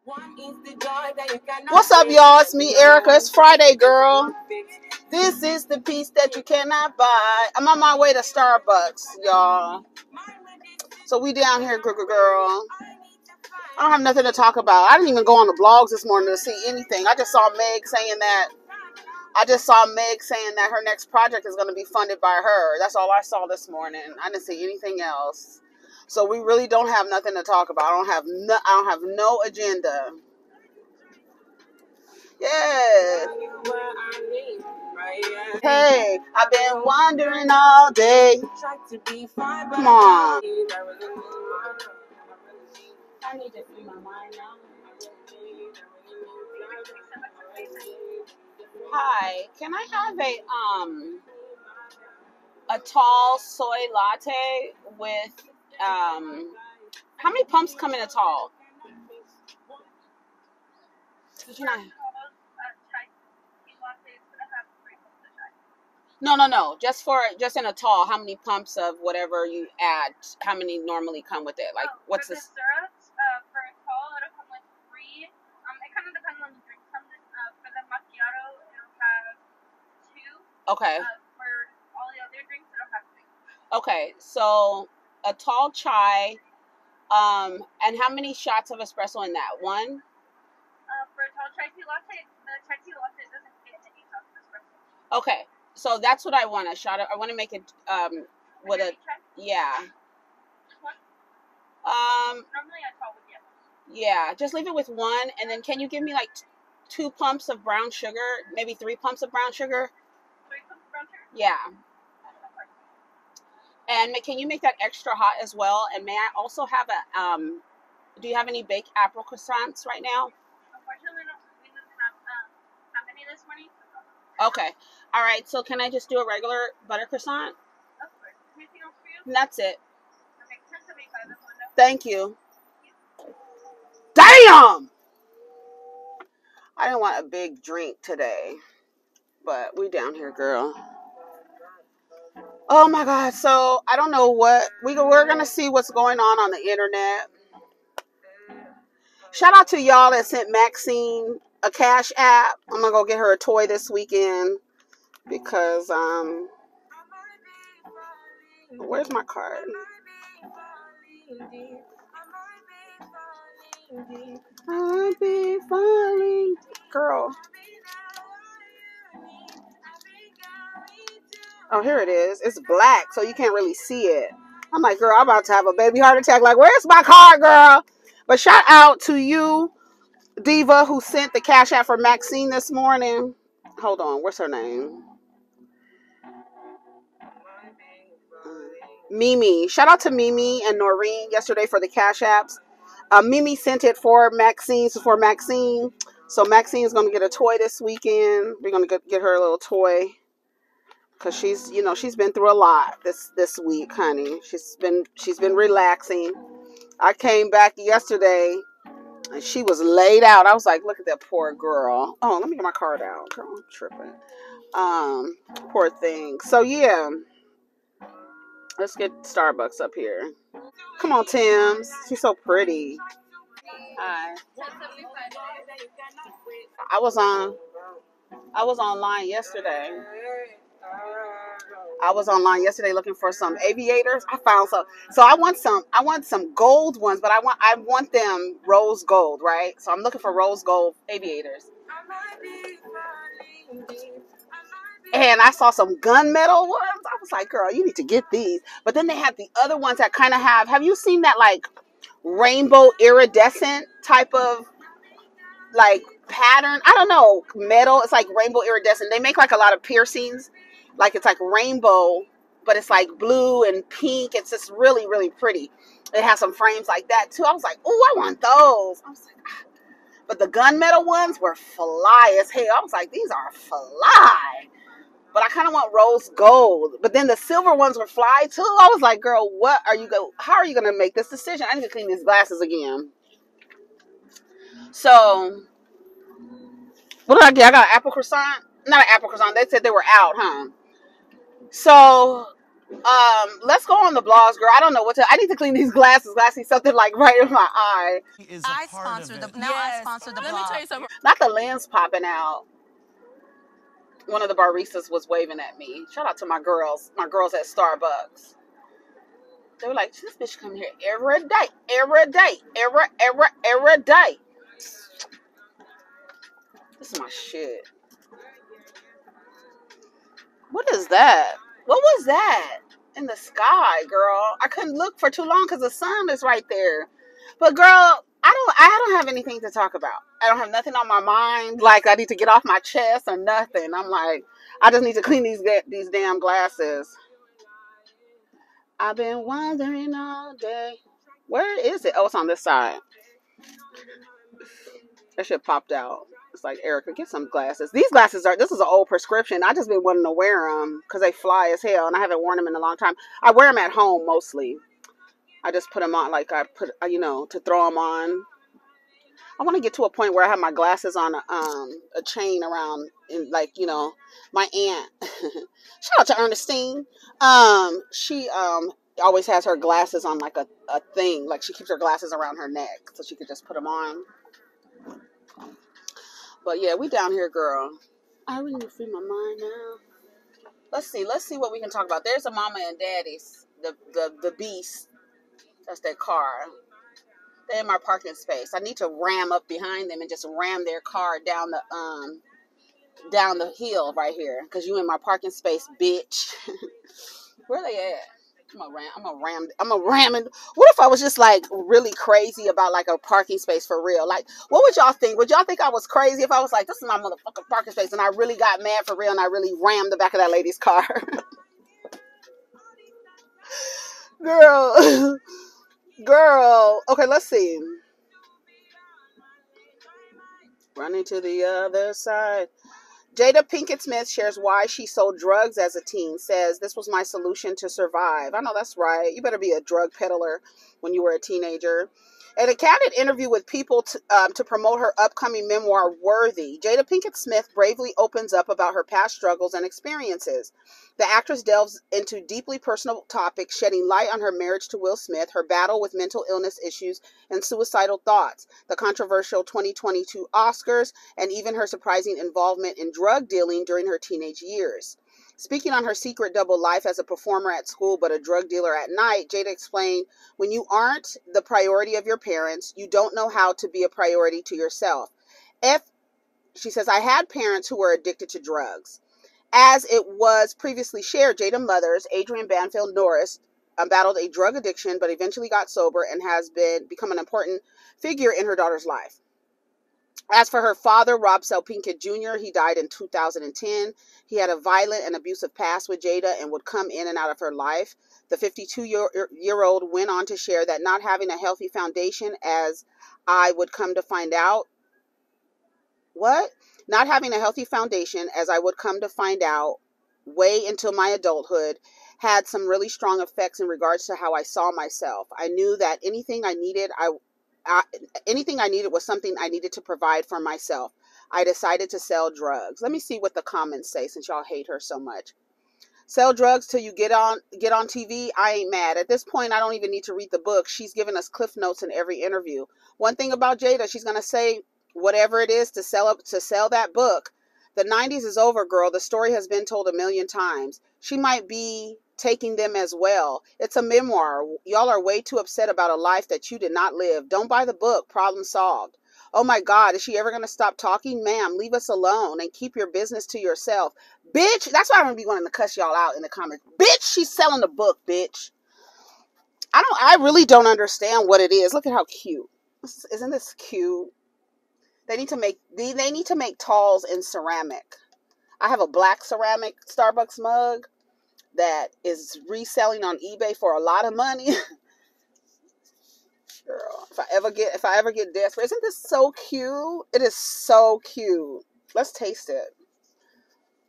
What's up, y'all? It's me, Erica. It's Friday, girl. This is the piece that you cannot buy. I'm on my way to Starbucks, y'all. So we down here, girl. I don't have nothing to talk about. I didn't even go on the blogs this morning to see anything. I just saw Meg saying that her next project is going to be funded by her. That's all I saw this morning. I didn't see anything else. So we really don't have nothing to talk about. I don't have no agenda. Yeah. Hey, I've been wondering all day. Come on. I need to free my mind now. Hi, can I have a tall soy latte with how many pumps come in a tall? Did you not? No. Just in a tall, how many pumps of whatever you add? How many normally come with it? Like, what's this? Syrups for a tall, it'll come with 3. It kind of depends on the drink. For the macchiato, it'll have 2. Okay. For all the other drinks, it'll have 3. Okay, so a tall chai, and how many shots of espresso in that? 1? For a tall chai tea latte, the chai tea latte doesn't get any shots of espresso. Okay, so that's what I want. A shot of, I want to make it with a yeah. Normally a tall would get 1. Yeah, just leave it with 1, and then can you give me like 2 pumps of brown sugar, maybe 3 pumps of brown sugar? 3 pumps of brown sugar? Yeah. And can you make that extra hot as well? And may I also have do you have any baked apple croissants right now? Unfortunately, we didn't have any this morning. Okay. All right. So can I just do a regular butter croissant? Of course. Anything else for you? And that's it. Okay, 1075. Thank you. Damn! I didn't want a big drink today, but we down here, girl. Oh my God. So I don't know what we're going to see what's going on the internet. Shout out to y'all that sent Maxine a Cash App. I'm going to go get her a toy this weekend because, where's my card? I'll be falling, girl. Oh, here it is. It's black, so you can't really see it. I'm like, girl, I'm about to have a baby heart attack. Like, where's my card, girl? But shout out to you, Diva, who sent the Cash App for Maxine this morning. Hold on, what's her name? Mimi. Shout out to Mimi and Noreen yesterday for the Cash Apps. Mimi sent it for Maxine. So Maxine's going to get a toy this weekend. We're going to get her a little toy. Because she's been through a lot this week, honey. She's been relaxing. I came back yesterday and she was laid out. I was like, look at that poor girl. Oh, let me get my card out. Girl, I'm tripping. Poor thing. So yeah. Let's get Starbucks up here. Come on, Tim's. She's so pretty. Hi. I was online yesterday. Looking for some aviators. I found some. So I want some gold ones, but I want them rose gold, right? So I'm looking for rose gold aviators. And I saw some gunmetal ones. I was like, girl, you need to get these. But then they have the other ones that kind of have you seen that like rainbow iridescent type of like pattern? I don't know, metal. It's like rainbow iridescent. They make like a lot of piercings. Like it's like rainbow, but it's like blue and pink. It's just really, really pretty. It has some frames like that too. I was like, oh, I want those. I was like, ah. But the gunmetal ones were fly as hell. I was like, these are fly. But I kind of want rose gold. But then the silver ones were fly too. I was like, girl, how are you going to make this decision? I need to clean these glasses again. So, what did I get? I got an apple croissant. Not an apple croissant. They said they were out, huh? So, Let's go on the blogs, girl. I don't know what to. I need to clean these glasses. I see something like right in my eye. I sponsor the I sponsor the blog. Not the lens popping out. One of the baristas was waving at me. Shout out to my girls at Starbucks. They were like, this bitch come here every day, every day, every day. This is my shit. What is that? What was that in the sky, girl? I couldn't look for too long because the sun is right there. But girl, I don't have anything to talk about. I don't have nothing on my mind. Like I need to get off my chest or nothing. I'm like, I just need to clean these damn glasses. I've been wandering all day. Where is it? Oh, it's on this side. That shit popped out. It's like, Erica, get some glasses. These glasses this is an old prescription. I just been wanting to wear them because they fly as hell, and I haven't worn them in a long time. I wear them at home mostly. I just put them on, like I put, to throw them on. I want to get to a point where I have my glasses on a chain around, in like, my aunt. Shout out to Ernestine. She always has her glasses on like a thing. Like she keeps her glasses around her neck so she could just put them on. But yeah, we down here, girl. I really need to free my mind now. Let's see what we can talk about. There's a mama and daddy's, the beast. That's their car. They're in my parking space. I need to ram up behind them and just ram their car down the hill right here. Cause you in my parking space, bitch. Where they at? I'm gonna ram it. What if I was just like really crazy about like a parking space for real? Like, what would y'all think? Would y'all think I was crazy if I was like, this is my motherfucking parking space, and I really got mad for real and I really rammed the back of that lady's car? Girl. Okay, let's see. Running to the other side. Jada Pinkett Smith shares why she sold drugs as a teen. Says, this was my solution to survive. I know that's right. You better be a drug peddler when you were a teenager. In a candid interview with People to promote her upcoming memoir, Worthy, Jada Pinkett Smith bravely opens up about her past struggles and experiences. The actress delves into deeply personal topics, shedding light on her marriage to Will Smith, her battle with mental illness issues and suicidal thoughts, the controversial 2022 Oscars, and even her surprising involvement in drug dealing during her teenage years. Speaking on her secret double life as a performer at school but a drug dealer at night, Jada explained, when you aren't the priority of your parents, you don't know how to be a priority to yourself. She says, I had parents who were addicted to drugs. As it was previously shared, Jada Mother's Adrienne Banfield Norris battled a drug addiction but eventually got sober and has become an important figure in her daughter's life. As for her father, Rob Sell Pinkett Jr., he died in 2010. He had a violent and abusive past with Jada and would come in and out of her life. The 52-year-old went on to share that not having a healthy foundation, as I would come to find out, Not having a healthy foundation, as I would come to find out way into my adulthood, had some really strong effects in regards to how I saw myself. I knew that anything I needed was something I needed to provide for myself. I decided to sell drugs. Let me see what the comments say since y'all hate her so much. Sell drugs till you get on TV. I ain't mad. At this point, I don't even need to read the book. She's given us cliff notes in every interview. One thing about Jada, she's going to say whatever it is to sell that book. The 90s is over, girl. The story has been told a million times. She might be taking them as well. It's a memoir. Y'all are way too upset about a life that you did not live. Don't buy the book. Problem solved. Oh my God, is she ever going to stop talking? Ma'am, leave us alone and keep your business to yourself. Bitch, that's why I'm going to be wanting to cuss y'all out in the comments. Bitch, she's selling the book, bitch. I really don't understand what it is. Look at how cute. Isn't this cute? They need to make talls in ceramic. I have a black ceramic Starbucks mug that is reselling on eBay for a lot of money. Girl, if I ever get desperate, isn't this so cute? It is so cute. Let's taste it.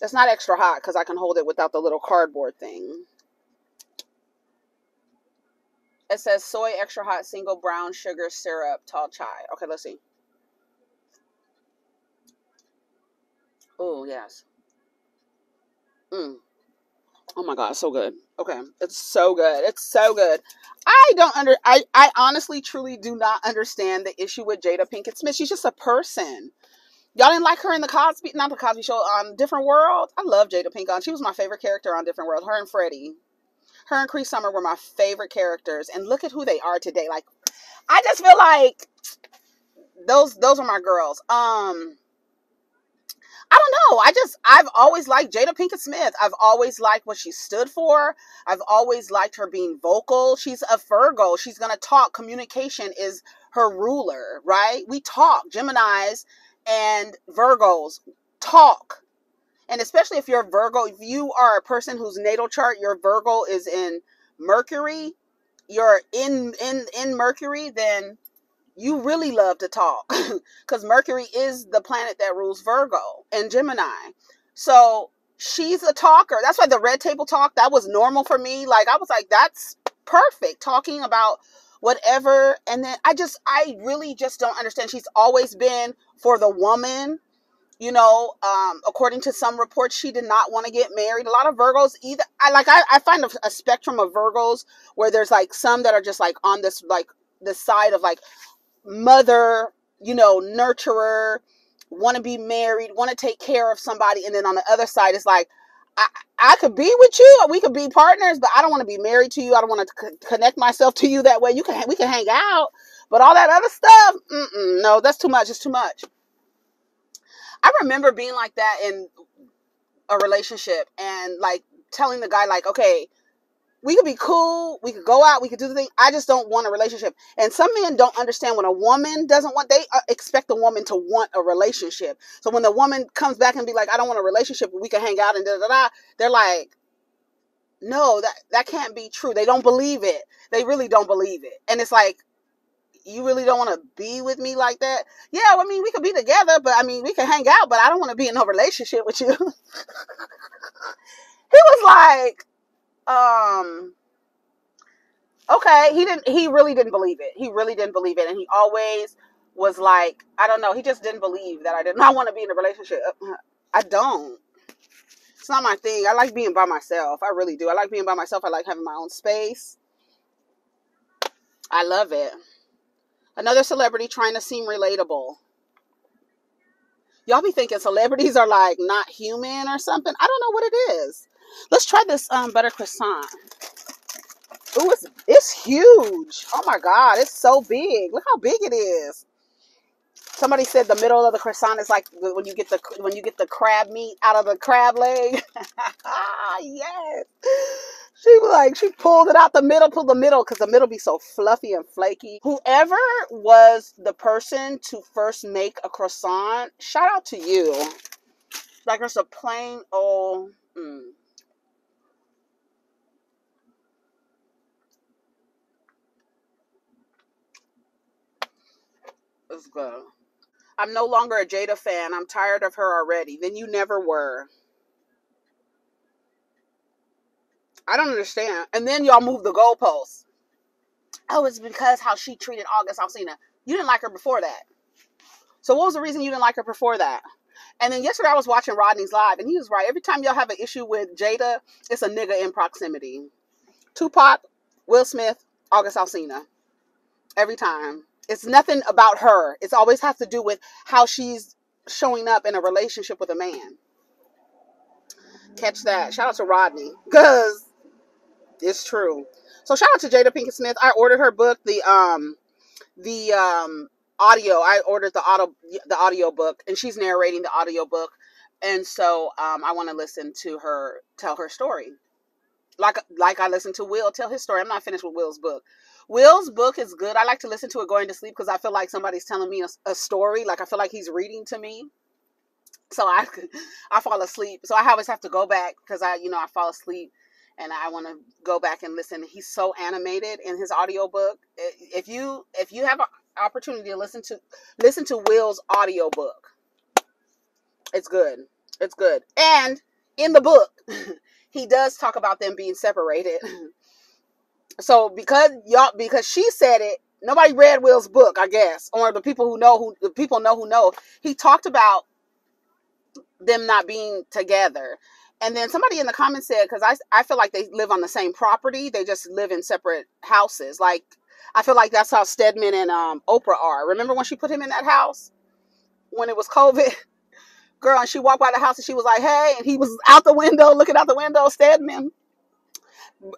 It's not extra hot because I can hold it without the little cardboard thing. It says soy extra hot single brown sugar syrup tall chai. Okay, let's see. Oh yes. Oh my God, so good. Okay, it's so good. It's so good. I honestly truly do not understand the issue with Jada Pinkett Smith. She's just a person. Y'all didn't like her in the Cosby, not the Cosby Show, on Different World. I love Jada Pinkett. She was my favorite character on Different World. Her and Freddie, her and Cree Summer were my favorite characters. And look at who they are today. Like, I just feel like those are my girls. I don't know. I've always liked Jada Pinkett Smith. I've always liked what she stood for. I've always liked her being vocal. She's a Virgo. She's going to talk. Communication is her ruler, right? We talk. Geminis and Virgos talk. And especially if you're a Virgo, if you are a person whose natal chart, your Virgo is in Mercury, you're in Mercury, then you really love to talk, because Mercury is the planet that rules Virgo and Gemini. So she's a talker. That's why the red table talk, that was normal for me. Like, I was like, that's perfect, talking about whatever. And then I really just don't understand. She's always been for the woman. You know, according to some reports, she did not want to get married. A lot of Virgos either. I find a spectrum of Virgos where there's like some that are just like on this, like the side of like mother, you know, nurturer, want to be married, want to take care of somebody. And then on the other side, it's like, I could be with you, or we could be partners, but I don't want to be married to you. I don't want to connect myself to you that way. We can hang out, but all that other stuff, no, that's too much. It's too much. I remember being like that in a relationship and like telling the guy, like, okay, we could be cool, we could go out, we could do the thing. I just don't want a relationship. And some men don't understand when a woman doesn't want, they expect the woman to want a relationship. So when the woman comes back and be like, I don't want a relationship, but we can hang out and da da da, they're like, no, that can't be true. They don't believe it. They really don't believe it. And it's like, you really don't want to be with me like that? Yeah, I mean, we could be together, but I mean, we can hang out, but I don't want to be in no relationship with you. He was like, okay, he really didn't believe it. He really didn't believe it. And he always was like, I don't know, he just didn't believe that I did not want to be in a relationship. I don't. It's not my thing. I like being by myself. I really do. I like being by myself. I like having my own space. I love it. Another celebrity trying to seem relatable. Y'all be thinking celebrities are like not human or something. I don't know what it is. Let's try this butter croissant. Ooh, it's huge. Oh my God, it's so big. Look how big it is. Somebody said the middle of the croissant is like when you get the crab meat out of the crab leg. Yes. She pulled it out the middle, because the middle be so fluffy and flaky. Whoever was the person to first make a croissant, shout out to you. Like, there's a plain old. It's good. I'm no longer a Jada fan. I'm tired of her already. Then you never were. I don't understand. And then y'all move the goalposts. Oh, it's because how she treated August Alsina. You didn't like her before that. So what was the reason you didn't like her before that? And then yesterday I was watching Rodney's live, and he was right. Every time y'all have an issue with Jada, it's a nigga in proximity. Tupac, Will Smith, August Alsina. Every time. It's nothing about her. It always has to do with how she's showing up in a relationship with a man. Catch that. Shout out to Rodney, because it's true. So shout out to Jada Pinkett Smith. I ordered her book, the audio. I ordered the audio book, and she's narrating the audio book. And so I want to listen to her tell her story. Like I listened to Will tell his story. I'm not finished with Will's book. Will's book is good. I like to listen to it going to sleep, because I feel like somebody's telling me a story. Like, I feel like he's reading to me. So I fall asleep. So I always have to go back, because I fall asleep, and I want to go back and listen. He's so animated in his audiobook. If you have an opportunity to listen to Will's audiobook, it's good. It's good. And in the book, he does talk about them being separated. So because she said it, nobody read Will's book, I guess, or the people know. He talked about them not being together. And then somebody in the comments said, because I feel like they live on the same property, they just live in separate houses. Like, I feel like that's how Stedman and Oprah are. Remember when she put him in that house when it was COVID? Girl, and she walked by the house and she was like, hey, and he was out the window, looking out the window, Stedman.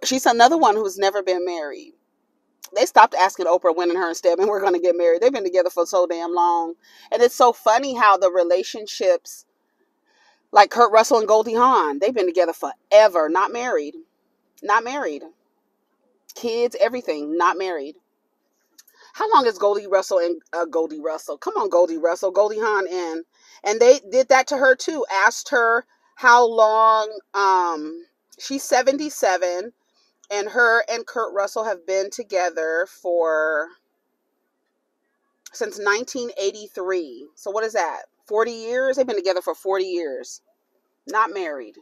She's another one who's never been married. They stopped asking Oprah when and her and Stedman were going to get married. They've been together for so damn long. And it's so funny how the relationships, like Kurt Russell and Goldie Hawn, they've been together forever, not married. Not married. Kids, everything, not married. How long is Goldie Russell and Goldie Russell? Come on, Goldie Russell, Goldie Hawn in. And they did that to her too. Asked her how long, she's 77, and her and Kurt Russell have been together since 1983. So what is that? 40 years? They've been together for 40 years. Not married.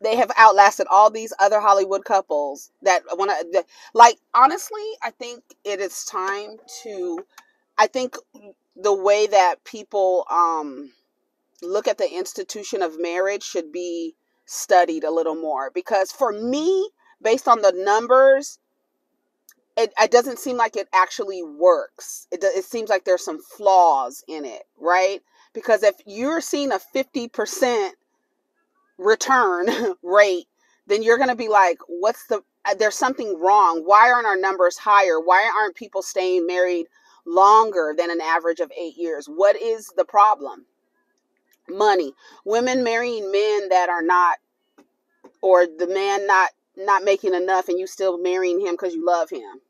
They have outlasted all these other Hollywood couples that want to, like, honestly, I think it is time to, I think the way that people look at the institution of marriage should be studied a little more. Because for me, based on the numbers, it doesn't seem like it actually works. It seems like there's some flaws in it, right? Because if you're seeing a 50% return rate, then you're going to be like, there's something wrong. Why aren't our numbers higher? Why aren't people staying married longer than an average of 8 years? What is the problem? Money. Women marrying men that are not, or the man not making enough, and you still marrying him because you love him.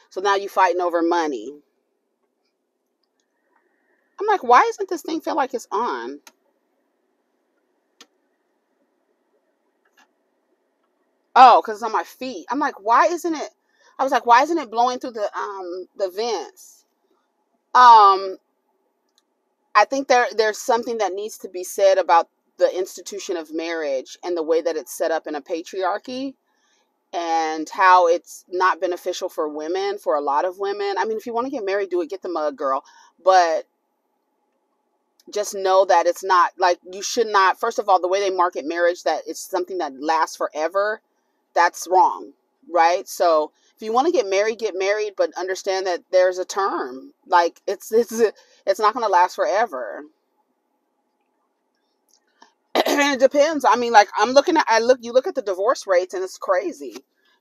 So now you fighting over money. I'm like, why isn't this thing feel like it's on? Oh, because it's on my feet. I'm like, why isn't it? I was like, why isn't it blowing through the vents? I think there's something that needs to be said about the institution of marriage and the way that it's set up in a patriarchy, and how it's not beneficial for women, for a lot of women. I mean, if you want to get married, do it. Get the mug, girl. But just know that it's not, like, you should not, first of all, the way they market marriage, that it's something that lasts forever, that's wrong, right? So if you want to get married, but understand that there's a term. Like, it's not going to last forever. And it depends. I mean, like, you look at the divorce rates, and it's crazy.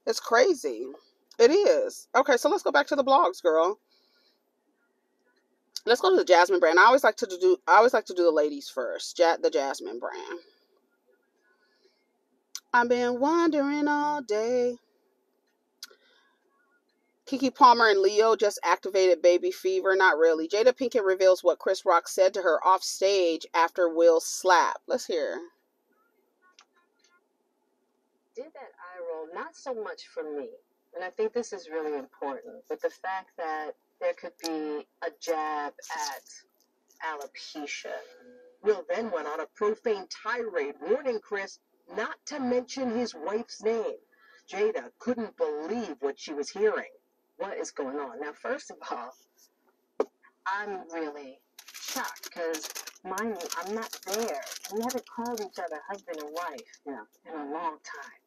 It's crazy. It is. Okay, so let's go back to the blogs, girl. Let's go to the Jasmine brand. I always like to do the ladies first. The Jasmine brand. I've been wondering all day. Keke Palmer and Leo just activated baby fever. Not really. Jada Pinkett reveals what Chris Rock said to her off stage after Will's slap. Let's hear. Did that eye roll, not so much for me. And I think this is really important. But the fact that there could be a jab at alopecia. Will then went on a profane tirade warning Chris not to mention his wife's name. Jada couldn't believe what she was hearing. What is going on? Now, first of all, I'm really shocked because, mind you, I'm not there. We haven't called each other husband and wife in a long time.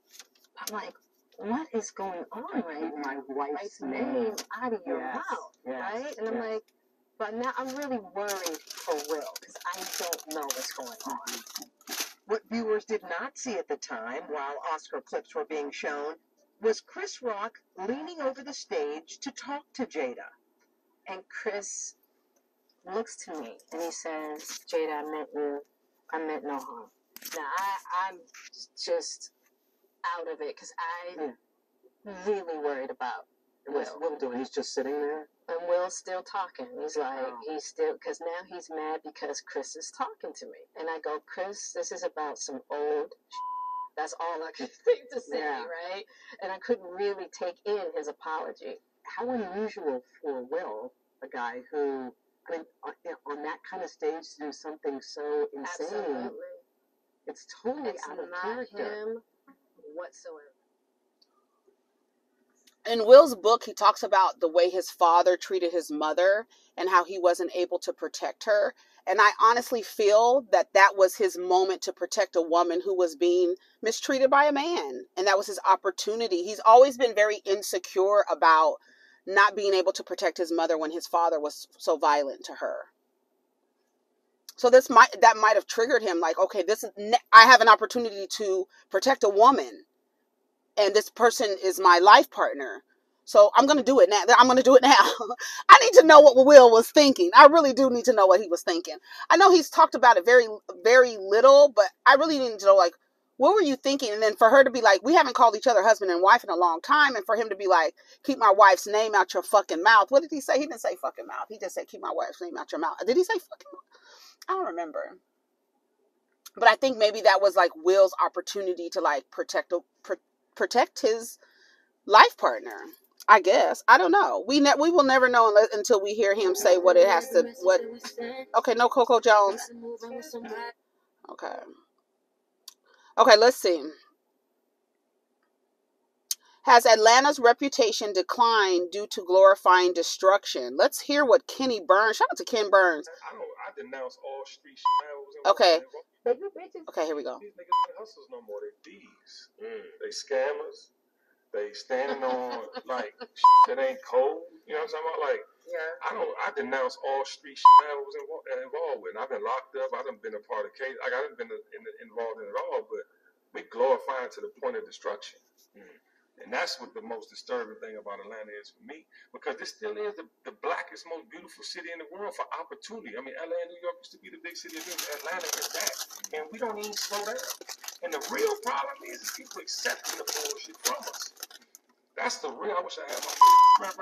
I'm like, what is going on right now? My wife's name out of your mouth, right? And I'm like, but now I'm really worried for Will because I don't know what's going on. What viewers did not see at the time, while Oscar clips were being shown, was Chris Rock leaning over the stage to talk to Jada. And Chris looks to me and he says, Jada, I meant no harm. Now, I'm just out of it because I'm really worried about Will. What's Will doing? He's just sitting there? And Will's still talking. He's like, because now he's mad because Chris is talking to me. And I go, Chris, this is about some old That's all I could think to say, right? And I couldn't really take in his apology. How unusual for Will, a guy who, I mean, on that kind of stage, to do something so insane. Absolutely. It's totally It's out of not character. him whatsoever. In Will's book, he talks about the way his father treated his mother and how he wasn't able to protect her. And I honestly feel that that was his moment to protect a woman who was being mistreated by a man. And that was his opportunity. He's always been very insecure about not being able to protect his mother when his father was so violent to her. So that might have triggered him, like, okay, I have an opportunity to protect a woman, and this person is my life partner. So I'm going to do it now. I'm going to do it now. I need to know what Will was thinking. I really do need to know what he was thinking. I know he's talked about it very, very little, but I really need to know, like, what were you thinking? And then for her to be like, we haven't called each other husband and wife in a long time. And for him to be like, keep my wife's name out your fucking mouth. What did he say? He didn't say fucking mouth. He just said, keep my wife's name out your mouth. Did he say fucking mouth? I don't remember. But I think maybe that was like Will's opportunity to like protect his life partner. I guess. I don't know. We will never know until we hear him say what it has to. What? Okay, no Coco Jones. Okay. Okay, let's see. Has Atlanta's reputation declined due to glorifying destruction? Let's hear what Kenny Burns. Shout out to Ken Burns. I denounce all street Okay. Okay, here we go. These niggas ain't hustlers no more. They thieves. They scammers. They standing on like that ain't cold. You know what I'm talking about? Like, I denounce all street I was involved with. I've been locked up. I done been a part of case. Like, I done been involved in it all. But we glorifying to the point of destruction. And that's what the most disturbing thing about Atlanta is for me, because this still is the blackest, most beautiful city in the world for opportunity. I mean, LA and New York used to be the big city of business. Atlanta is that. And we don't even slow down. And the real problem is people accepting the bullshit from us. That's the real. I wish I had my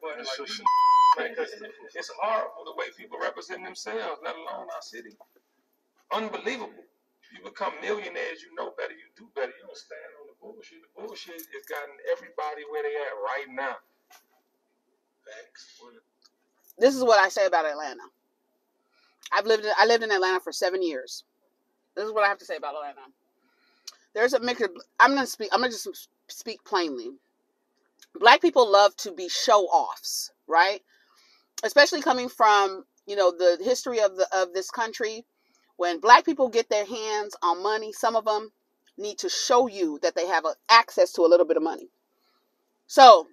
button like this. Because it's horrible the way people represent themselves, let alone our city. Unbelievable. You become millionaires, you know better, you do better. You don't stand on the bullshit. The bullshit has gotten everybody where they at right now. Thanks. This is what I say about Atlanta. I lived in Atlanta for 7 years. This is what I have to say about Atlanta. There's a mix. I'm gonna just speak plainly. Black people love to be show-offs, right? Especially coming from, the history of this country. When black people get their hands on money, some of them need to show you that they have access to a little bit of money. So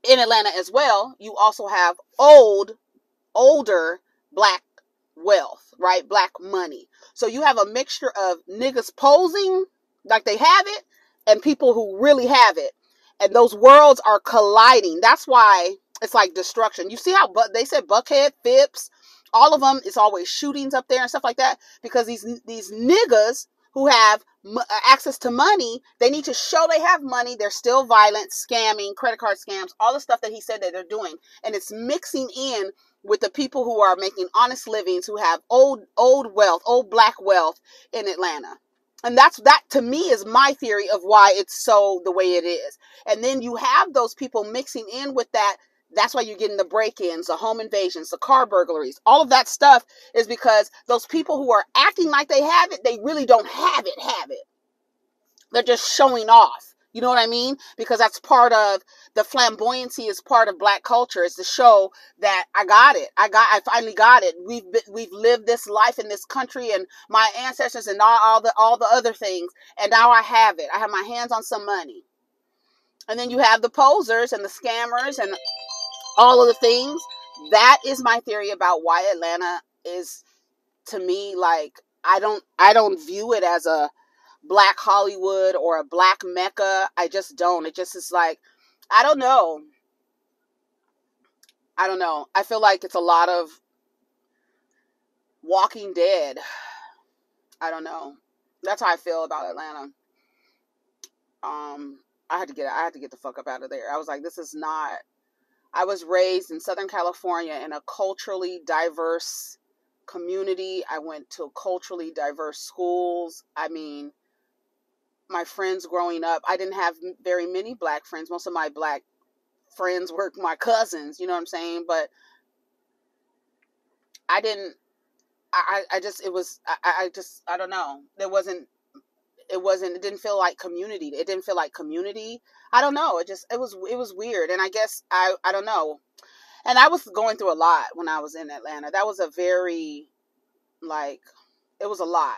in Atlanta as well, you also have older black wealth, right? Black money. So you have a mixture of niggas posing like they have it and people who really have it. And those worlds are colliding. That's why it's like destruction. You see how they said Buckhead, Phipps, all of them, it's always shootings up there and stuff like that, because these niggas who have access to money, they need to show they have money. They're still violent, scamming, credit card scams, all the stuff that he said that they're doing. And it's mixing in with the people who are making honest livings, who have old wealth, old black wealth in Atlanta. And that to me is my theory of why it's so the way it is. And then you have those people mixing in with that. That's why you're getting the break-ins, the home invasions, the car burglaries. All of that stuff is because those people who are acting like they have it, they really don't have it. They're just showing off. You know what I mean? Because that's part of the flamboyancy, is part of black culture, is to show that I got it. I finally got it. We've lived this life in this country, and my ancestors and all the other things, and now I have it. I have my hands on some money. And then you have the posers and the scammers and all of the things. That is my theory about why Atlanta is, to me, like, I don't view it as a black Hollywood or a black Mecca. I just don't. It just is like, I don't know. I feel like it's a lot of Walking Dead. I don't know. That's how I feel about Atlanta. I had to get the fuck up out of there. I was like, this is not. I was raised in Southern California in a culturally diverse community. I went to culturally diverse schools. I mean, my friends growing up, I didn't have very many black friends. Most of my black friends were my cousins, you know what I'm saying? But I don't know. it didn't feel like community. It didn't feel like community. I don't know. It was weird. And I guess I don't know. And I was going through a lot when I was in Atlanta. That was a very, like, it was a lot.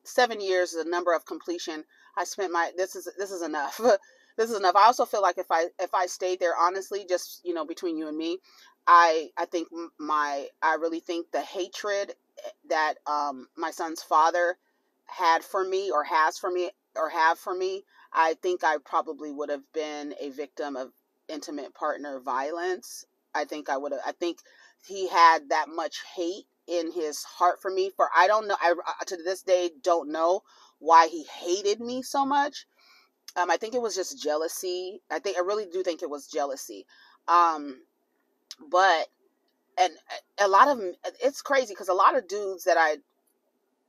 7 years is a number of completion. I spent this is enough. This is enough. I also feel like if I stayed there, honestly, just, between you and me, I think I really think the hatred that my son's father had for me, or has for me, or have for me, I think I probably would have been a victim of intimate partner violence. I think he had that much hate in his heart for me. For I don't know, I to this day don't know why he hated me so much. I think it was just jealousy. I really do think it was jealousy. But and a lot of it's crazy because a lot of dudes that I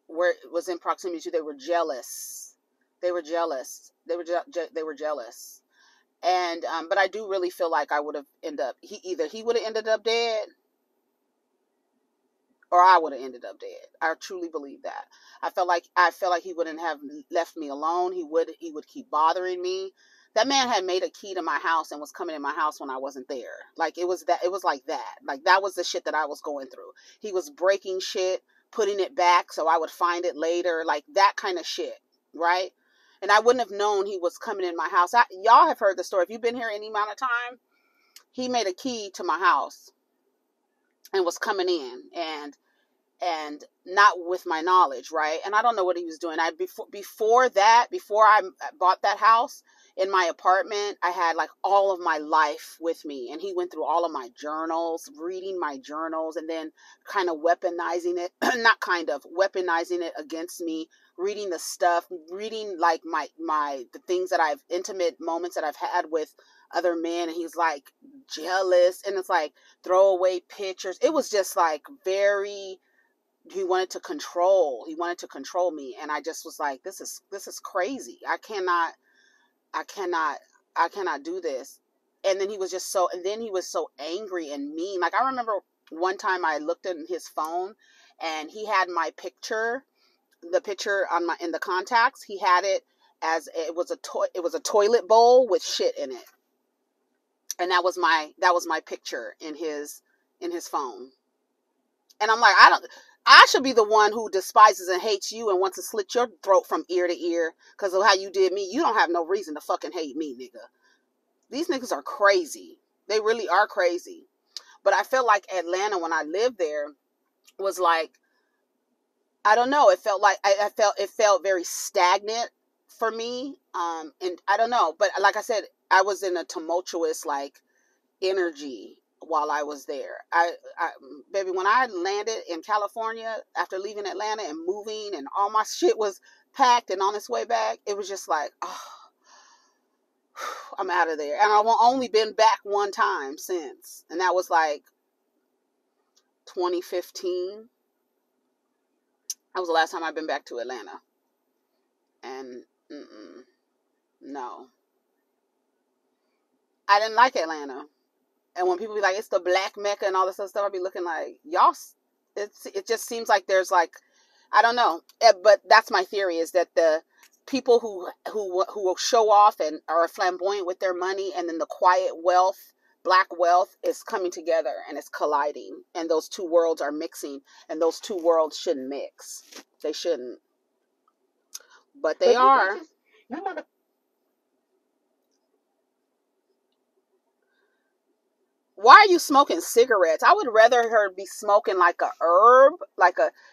was in proximity to, they were jealous. They were jealous. They were jealous. And but I do really feel like I would have he would have ended up dead, or I would have ended up dead. I truly believe that. I felt like he wouldn't have left me alone. He would keep bothering me. That man had made a key to my house and was coming in my house when I wasn't there. Like it was like that. Like that was the shit that I was going through. He was breaking shit, putting it back so I would find it later, like that kind of shit, right? And I wouldn't have known he was coming in my house. Y'all have heard the story. If you've been here any amount of time, he made a key to my house and was coming in, and not with my knowledge, right? And I don't know what he was doing. Before I bought that house, in my apartment, I had like all of my life with me, and he went through all of my journals, reading my journals, and then kind of weaponizing it, weaponizing it against me, reading the stuff, reading like the things that intimate moments that I've had with other men, and he's like jealous, and it's like throwaway pictures. It was just like very, he wanted to control me, and I just was like, this is crazy. I cannot do this. And then he was so angry and mean. Like I remember one time I looked in his phone, and he had my picture, the picture in the contacts. He had it as it was a toilet bowl with shit in it. And that was my picture in his phone. And I'm like, I should be the one who despises and hates you and wants to slit your throat from ear to ear because of how you did me. You don't have no reason to fucking hate me, nigga. These niggas are crazy. They really are crazy. But I feel like Atlanta, when I lived there, was like, I don't know. It felt like it felt very stagnant for me. And I don't know. But like I said, I was in a tumultuous like energy while I was there. Baby, when I landed in California after leaving Atlanta and moving, and all my shit was packed and on its way back, it was just like, oh, I'm out of there. And I've only been back one time since, and that was like 2015. That was the last time I've been back to Atlanta. And no, I didn't like Atlanta. And when people be like, it's the black Mecca and all this other stuff, I'd be looking like, y'all, it just seems like there's like, I don't know. But that's my theory, is that the people who will show off and are flamboyant with their money, and then the quiet wealth, black wealth, is coming together and it's colliding. And those two worlds are mixing, and those two worlds shouldn't mix. They shouldn't. But they are. Why are you smoking cigarettes? I would rather her be smoking like a herb,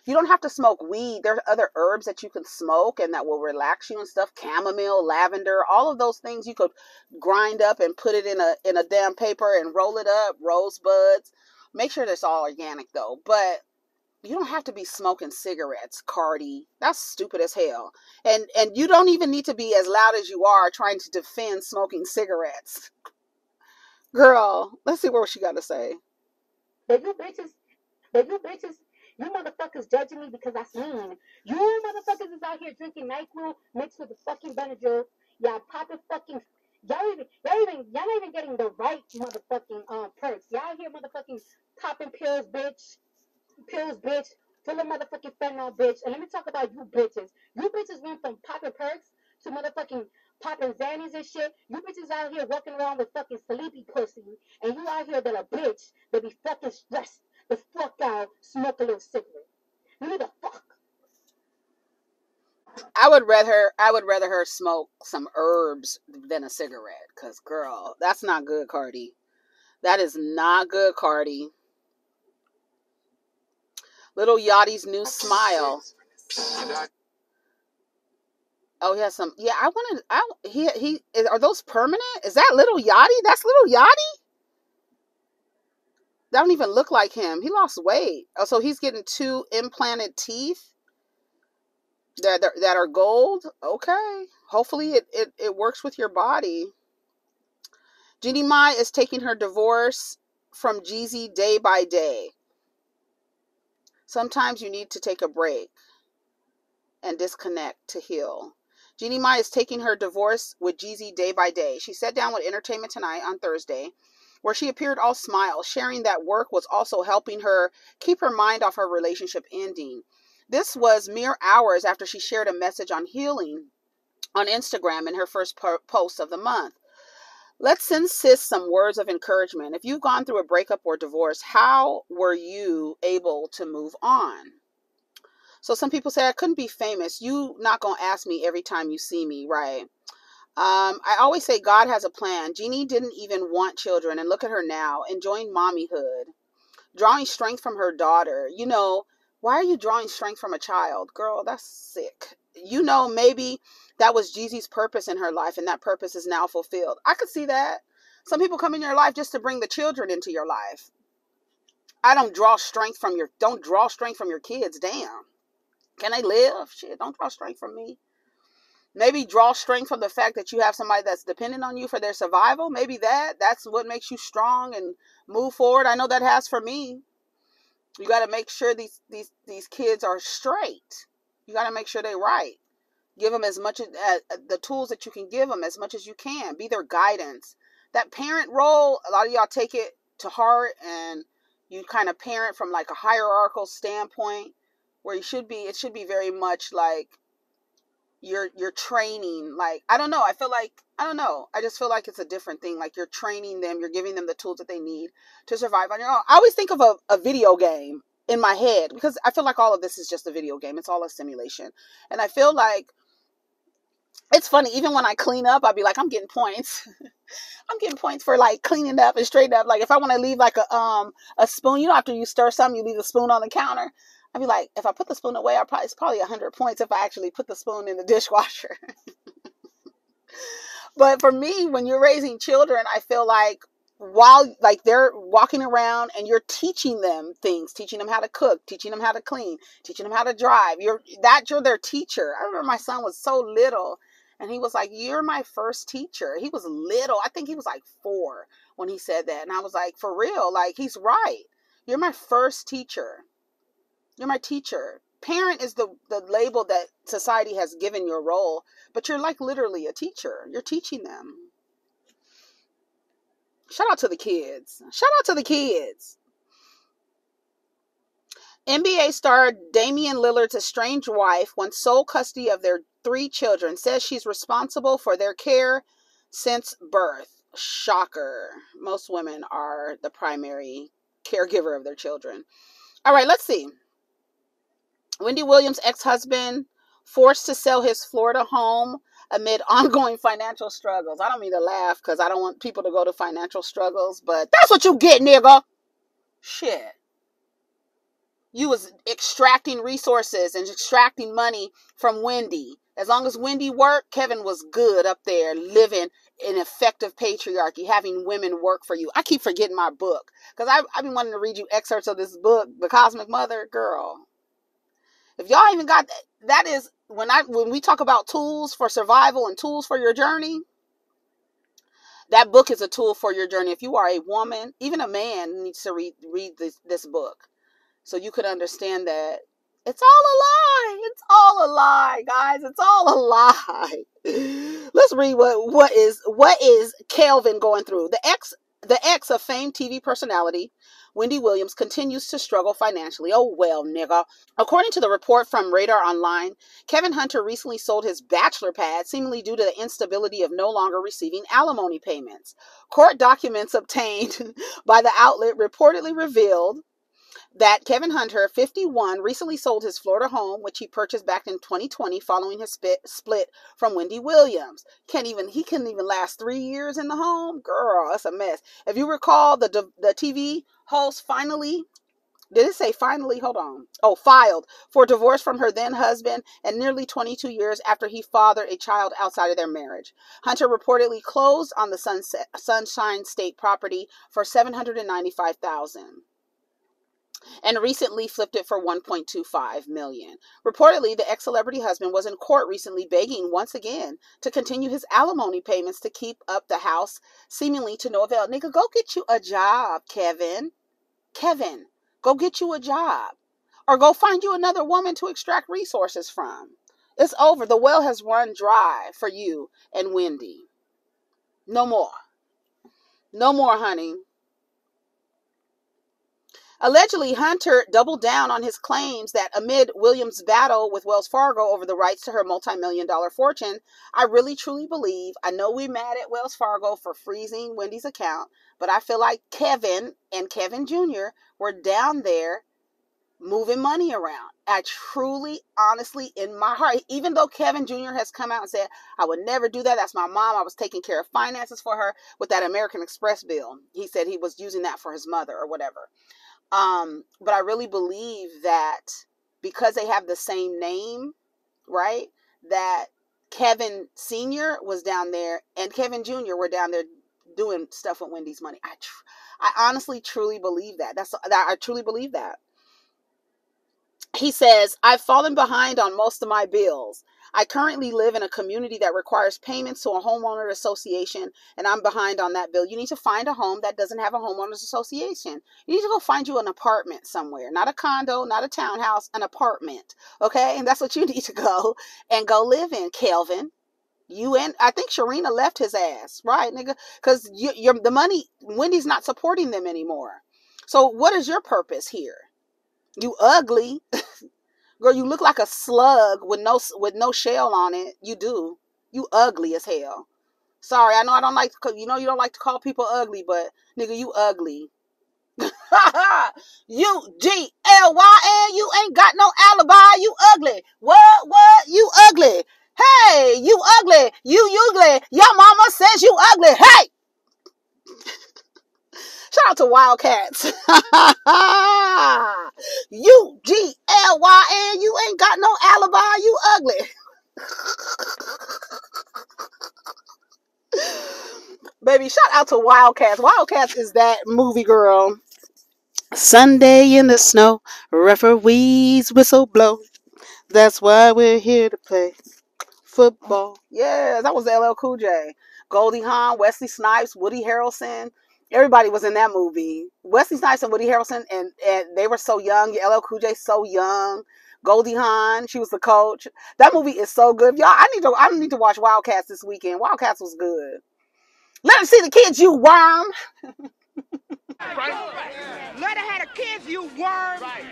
you don't have to smoke weed. There are other herbs that you can smoke and that will relax you and stuff. Chamomile, lavender, all of those things you could grind up and put it in a damn paper and roll it up. Rosebuds. Make sure that's all organic though. But you don't have to be smoking cigarettes, Cardi. That's stupid as hell. And you don't even need to be as loud as you are trying to defend smoking cigarettes. Girl, let's see what she got to say. But you bitches, you motherfuckers judging me because I seen. You motherfuckers is out here drinking NyQuil mixed with the fucking Benadryl. Y'all popping fucking. Y'all not even getting the right motherfucking perks. Y'all here motherfucking popping pills, bitch. Full of motherfucking fentanyl, bitch. And let me talk about you bitches. You bitches went from popping perks to motherfucking popping Xannies and shit. You bitches out here walking around with fucking sleepy pussy. And you out here that a bitch that be fucking stressed the fuck out, smoke a little cigarette. You need a fuck. I would rather her smoke some herbs than a cigarette. Cause girl, that's not good, Cardi. That is not good, Cardi. Little Yachty's new smile. Oh, he has some. Yeah, I wanted. Are those permanent? Is that Little Yachty? That's Little Yachty. That don't even look like him. He lost weight. Oh, so he's getting 2 implanted teeth that are gold. Okay. Hopefully it works with your body. Jeannie Mai is taking her divorce from Jeezy day by day. Sometimes you need to take a break and disconnect to heal. Jeannie Mai is taking her divorce with Jeezy day by day. She sat down with Entertainment Tonight on Thursday, where she appeared all smiles, sharing that work was also helping her keep her mind off her relationship ending. This was mere hours after she shared a message on healing on Instagram in her first post of the month. Let's send sis some words of encouragement. If you've gone through a breakup or divorce, how were you able to move on? So some people say, I couldn't be famous. You not going to ask me every time you see me, right? I always say God has a plan. Jeannie didn't even want children, and look at her now, enjoying mommyhood, drawing strength from her daughter. You know, why are you drawing strength from a child? Girl, that's sick. You know, maybe that was Jeezy's purpose in her life, and that purpose is now fulfilled. I could see that. Some people come in your life just to bring the children into your life. Don't draw strength from your kids. Damn. Can they live? Shit, don't draw strength from me. Maybe draw strength from the fact that you have somebody that's dependent on you for their survival. Maybe that's what makes you strong and move forward. I know that has for me. You got to make sure these kids are straight. You got to make sure they're right. Give them as much as the tools that you can give them as much as you can. Be their guidance. That parent role, a lot of y'all take it to heart and you kind of parent from like a hierarchical standpoint where it should be very much like you're training. Like, I don't know. I just feel like it's a different thing. Like you're training them. You're giving them the tools that they need to survive on your own. I always think of a video game in my head because I feel like all of this is just a video game. It's all a simulation. And I feel like it's funny. Even when I clean up, I'll be like, I'm getting points. I'm getting points for like cleaning up and straighten up. Like if I want to leave like a spoon, after you stir something, you leave the spoon on the counter. I'd be like, if I put the spoon away, it's probably 100 points if I actually put the spoon in the dishwasher. But for me, when you're raising children, I feel like while like they're walking around and you're teaching them things, teaching them how to cook, teaching them how to clean, teaching them how to drive, you're their teacher. I remember my son was so little and he was like, you're my first teacher. He was little. I think he was like 4 when he said that. And I was like, for real, like he's right. You're my first teacher. You're my teacher. Parent is the label that society has given your role, but you're like literally a teacher. You're teaching them. Shout out to the kids. NBA star Damian Lillard's estranged wife wants sole custody of their 3 children, says she's responsible for their care since birth. Shocker. Most women are the primary caregiver of their children. All right, let's see. Wendy Williams' ex-husband forced to sell his Florida home amid ongoing financial struggles. I don't mean to laugh because I don't want people to go to financial struggles, but that's what you get, nigga. Shit. You was extracting resources and extracting money from Wendy. As long as Wendy worked, Kevin was good up there living in effective patriarchy, having women work for you. I keep forgetting my book because I've been wanting to read you excerpts of this book, The Cosmic Mother. Girl. If y'all even got that is when we talk about tools for survival and tools for your journey, that book is a tool for your journey. If you are a woman, even a man needs to read this book so you could understand that it's all a lie. It's all a lie, guys. It's all a lie. Let's read what is Kelvin going through. The ex of famed TV personality Wendy Williams continues to struggle financially. Oh, well, nigga. According to the report from Radar Online, Kevin Hunter recently sold his bachelor pad, seemingly due to the instability of no longer receiving alimony payments. Court documents obtained by the outlet reportedly revealed that Kevin Hunter, 51, recently sold his Florida home, which he purchased back in 2020 following his split from Wendy Williams. He couldn't even last 3 years in the home? Girl, that's a mess. If you recall, the TV host finally... Did it say finally? Hold on. Oh, filed for divorce from her then husband and nearly 22 years after he fathered a child outside of their marriage. Hunter reportedly closed on the Sunshine State property for $795,000 and recently flipped it for $1.25 million. Reportedly, the ex-celebrity husband was in court recently begging once again to continue his alimony payments to keep up the house, seemingly to no avail. Nigga, go get you a job, Kevin. Kevin. Go get you a job or go find you another woman to extract resources from. It's over. The well has run dry for you and Wendy. No more. No more, honey. Allegedly, Hunter doubled down on his claims that amid Williams' battle with Wells Fargo over the rights to her multi-million-dollar fortune, I really truly believe, I know we're mad at Wells Fargo for freezing Wendy's account, but I feel like Kevin and Kevin Jr. were down there moving money around. I truly, honestly, in my heart, even though Kevin Jr. has come out and said, I would never do that. That's my mom. I was taking care of finances for her with that American Express bill. He said he was using that for his mother or whatever. But I really believe that because they have the same name, right, that Kevin Sr. was down there and Kevin Jr. were down there doing stuff with Wendy's money. I honestly, truly believe that. I truly believe that. He says, I've fallen behind on most of my bills. I currently live in a community that requires payments to a homeowner association, and I'm behind on that bill. You need to find a home that doesn't have a homeowners association. You need to go find you an apartment somewhere, not a condo, not a townhouse, an apartment. Okay. And that's what you need to go live in, Kelvin. I think Sharina left his ass, right, nigga? Because the money, Wendy's not supporting them anymore. So what is your purpose here? You ugly. Girl, you look like a slug with no shell on it. You do. You ugly as hell. Sorry, I know I don't like to, you don't like to call people ugly, but nigga, you ugly. UGLYN, you ain't got no alibi. You ugly. What? You ugly. Hey, you ugly. You ugly. Your mama says you ugly. Hey! Shout out to Wildcats. UGLYN, you ain't got no alibi. You ugly. Baby, shout out to Wildcats. Wildcats is that movie, girl. Sunday in the snow, referees whistle blow. That's why we're here to play football. Yeah, that was LL Cool J. Goldie Hawn, Wesley Snipes, Woody Harrelson. Everybody was in that movie. Wesley Snipes and Woody Harrelson, and they were so young. LL Cool J so young. Goldie Hawn, she was the coach. That movie is so good. Y'all, I need to watch Wildcats this weekend. Wildcats was good. Let them see the kids, you worm. Right. Let her have the kids, you worm. Right.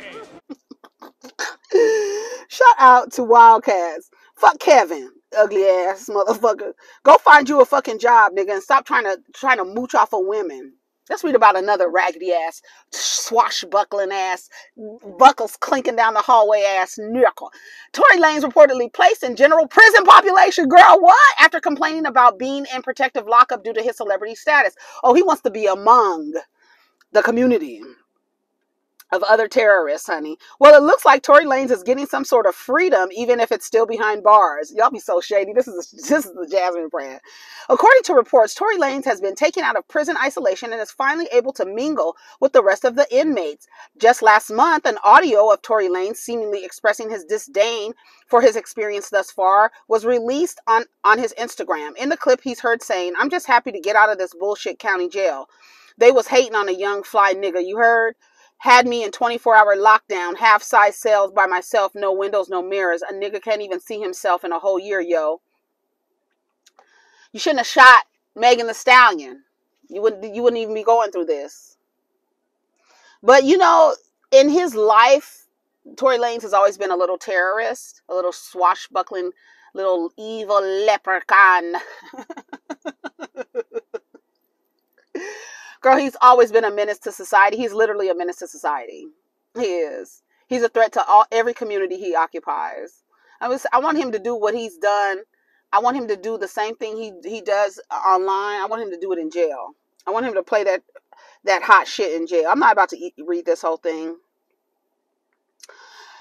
Shout out to Wildcats. Fuck Kevin, ugly ass motherfucker. Go find you a fucking job, nigga, and stop trying to mooch off of women. Let's read about another raggedy ass, swashbuckling ass, buckles clinking down the hallway ass nickel. Tory Lanez reportedly placed in general prison population. Girl, what? After complaining about being in protective lockup due to his celebrity status. Oh, he wants to be among the community of other terrorists, honey. Well, it looks like Tory Lanez is getting some sort of freedom, even if it's still behind bars. Y'all be so shady. This is the Jasmine brand. According to reports, Tory Lanez has been taken out of prison isolation and is finally able to mingle with the rest of the inmates. Just last month, an audio of Tory Lanez seemingly expressing his disdain for his experience thus far was released on his Instagram. In the clip, he's heard saying, "I'm just happy to get out of this bullshit county jail. They was hating on a young fly nigga, you heard? Had me in 24-hour lockdown, half-size cells by myself, no windows, no mirrors. A nigga can't even see himself in a whole year, yo. You shouldn't have shot Megan Thee Stallion. You wouldn't even be going through this." But you know, in his life, Tory Lanez has always been a little terrorist, a little swashbuckling, little evil leprechaun. Girl, he's always been a menace to society. He's literally a menace to society. He is. He's a threat to every community he occupies. I want him to do what he's done. I want him to do the same thing he does online. I want him to do it in jail. I want him to play that hot shit in jail. I'm not about to read this whole thing.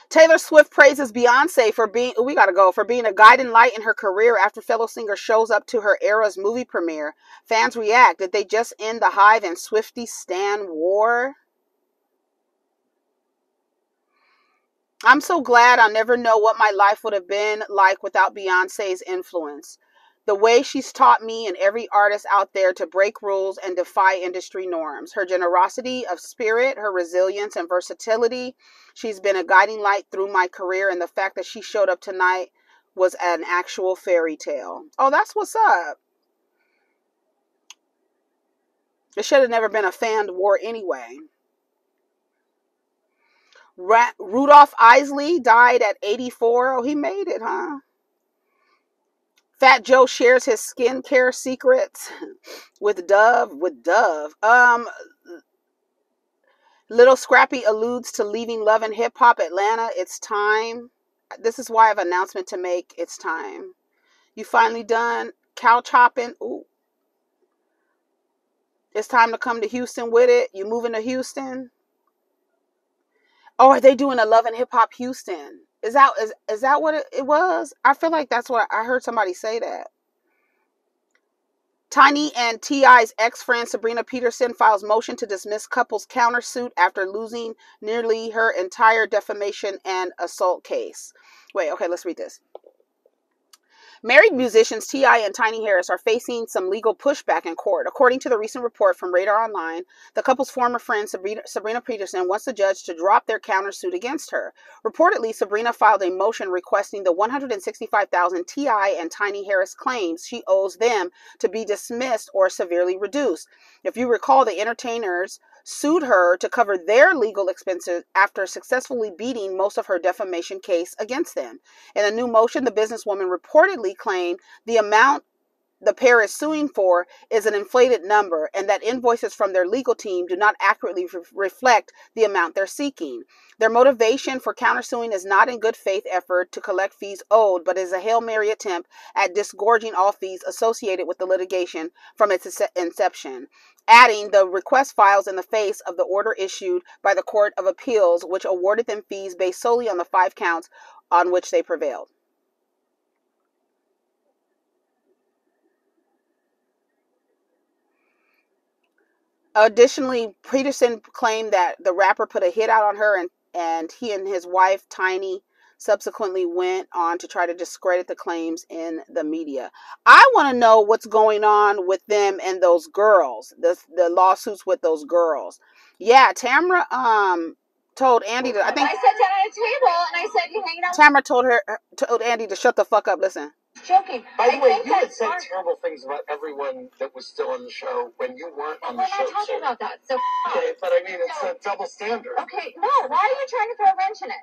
Taylor Swift praises Beyoncé for being a guiding light in her career after fellow singer shows up to her era's movie premiere. Fans react. Did they just end the Hive and Swiftie stan war? I'm so glad I'll never know what my life would have been like without Beyonce's influence. The way she's taught me and every artist out there to break rules and defy industry norms. Her generosity of spirit, her resilience and versatility. She's been a guiding light through my career, and the fact that she showed up tonight was an actual fairy tale. Oh, that's what's up. It should have never been a fan war anyway. Rudolph Isley died at 84. Oh, he made it, huh? Fat Joe shares his skincare secrets with Dove. Little Scrappy alludes to leaving Love and Hip Hop Atlanta. It's time. This is why I have an announcement to make. It's time. You finally done cow chopping? Ooh. It's time to come to Houston with it. You moving to Houston? Oh, are they doing a Love and Hip Hop Houston? Is that what it was? I feel like that's what I heard somebody say that. Tiny and T.I.'s ex-friend Sabrina Peterson files motion to dismiss couple's countersuit after losing nearly her entire defamation and assault case. Wait, okay, let's read this. Married musicians T.I. and Tiny Harris are facing some legal pushback in court. According to the recent report from Radar Online, the couple's former friend Sabrina Peterson wants the judge to drop their countersuit against her. Reportedly, Sabrina filed a motion requesting the $165,000 T.I. and Tiny Harris claims she owes them to be dismissed or severely reduced. If you recall, the entertainers sued her to cover their legal expenses after successfully beating most of her defamation case against them. In a new motion, the businesswoman reportedly claimed the amount the pair is suing for is an inflated number and that invoices from their legal team do not accurately reflect the amount they're seeking. Their motivation for countersuing is not in good faith effort to collect fees owed, but is a Hail Mary attempt at disgorging all fees associated with the litigation from its inception. Adding, the request files in the face of the order issued by the Court of Appeals, which awarded them fees based solely on the 5 counts on which they prevailed. Additionally, Peterson claimed that the rapper put a hit out on her, and he and his wife, Tiny, subsequently went on to try to discredit the claims in the media. I want to know what's going on with them and those girls, the lawsuits with those girls. Yeah, Tamra told Andy to, I think I sat down at a table and I said, you hanging out? Tamra told Andy to shut the fuck up. Listen. Joking. By the way, you had said terrible things about everyone that was still on the show when you weren't on the show. We're not talking about that. So okay, but I mean, it's a double standard. Okay, no. Why are you trying to throw a wrench in it?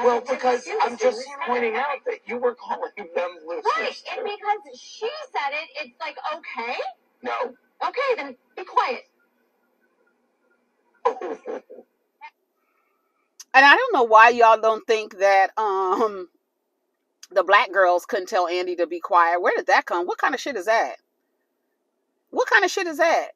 Well, because I'm just pointing out that you were calling them losers. Right, and because she said it, it's like, okay. No. Okay, then be quiet. And I don't know why y'all don't think that the black girls couldn't tell Andy to be quiet. Where did that come? What kind of shit is that? What kind of shit is that?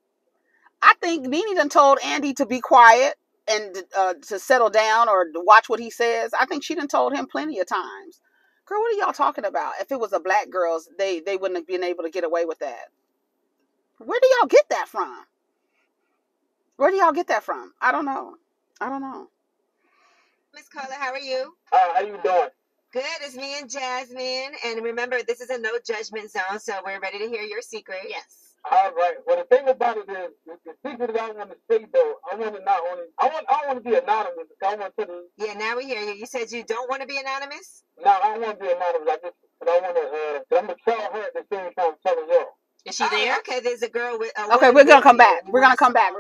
I think Nene done told Andy to be quiet and to settle down or to watch what he says. I think she done told him plenty of times. Girl, what are y'all talking about? If it was a black girls, they wouldn't have been able to get away with that. Where do y'all get that from? Where do y'all get that from? I don't know. Miss Carla, how are you? How you doing? Good. It's me and Jasmine. And remember, this is a no judgment zone, so we're ready to hear your secret. Yes. All right. Well, the thing about it is, the secret that I want to say though, I want to be anonymous. I want to. Yeah, now we hear you. You said you don't want to be anonymous? No, I don't want to be anonymous. But I want to. I'm gonna tell her at the same time I'm telling y'all. Is she there? Okay. There's a girl with. Okay, we're gonna come back. We're gonna come back.